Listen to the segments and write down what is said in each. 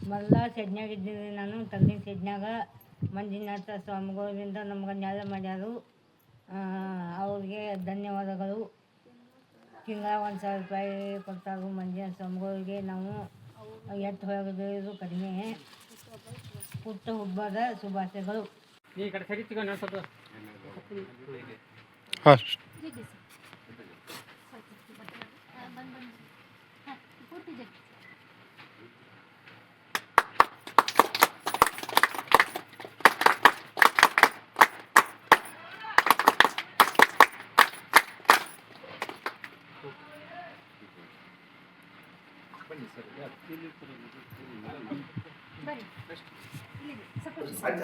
ಮೊದಲ ಸೆಡ್ನ್ಯಾಗಿದ್ದೀನಿ ನಾನು. ತಂದಿನ ಸೆಡ್ನ್ಯಾಗ ಮಂಜುನಾಥ ಸ್ವಾಮಿಗಳಿಂದ ನಮ್ಗೆ ನ್ಯಾಯ ಮಾಡ್ಯಾರು. ಅವ್ರಿಗೆ ಧನ್ಯವಾದಗಳು. ತಿಂಗಳ 1,000 ರೂಪಾಯಿ ಕೊಡ್ತಾರೆ ಮಂಜುನಾಥ ಸ್ವಾಮಿಗಳಿಗೆ. ನಾವು ಎತ್ತು ಹೊರಗಿದ್ದು ಕಡಿಮೆ. ಪುಟ್ಟ ಹುಬ್ಬದ ಶುಭಾಶಯಗಳು.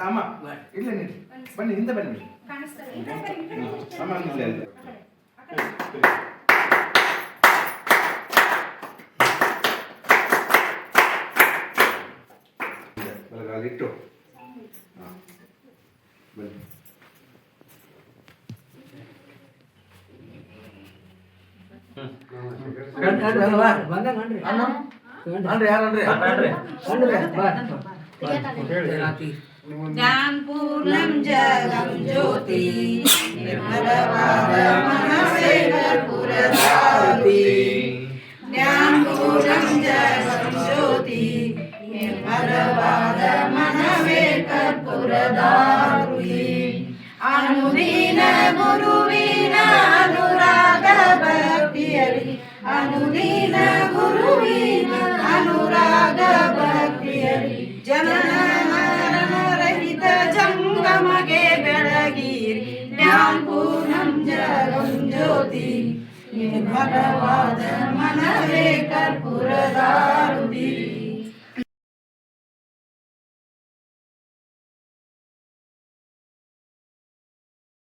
ಅಮ್ಮ ಇಲ್ಲ ಬನ್ನಿ, ಹಿಂದೆ ಬನ್ನಿ. ಅಮ್ಮ ಬಲಗಾಲಿಟ್ಟು ಬನ್ನಿ. ज्ञानपूर्णं जगं ज्योति निर्मलवादमनसे कर्पूरदारुति ज्ञानपूर्णं जगं ज्योति निर्मलवादमनसे कर्पूरदारुति अनुदीन गुरुविन अनुराग भक्तियरि अनुदीन गुरुविन अनुराग भक्तियरि जनन जंगमगे बेळगीरि ज्ञानपूर्णं जगं ज्योति निर्मलवाद मनवे कर्पूरदारुति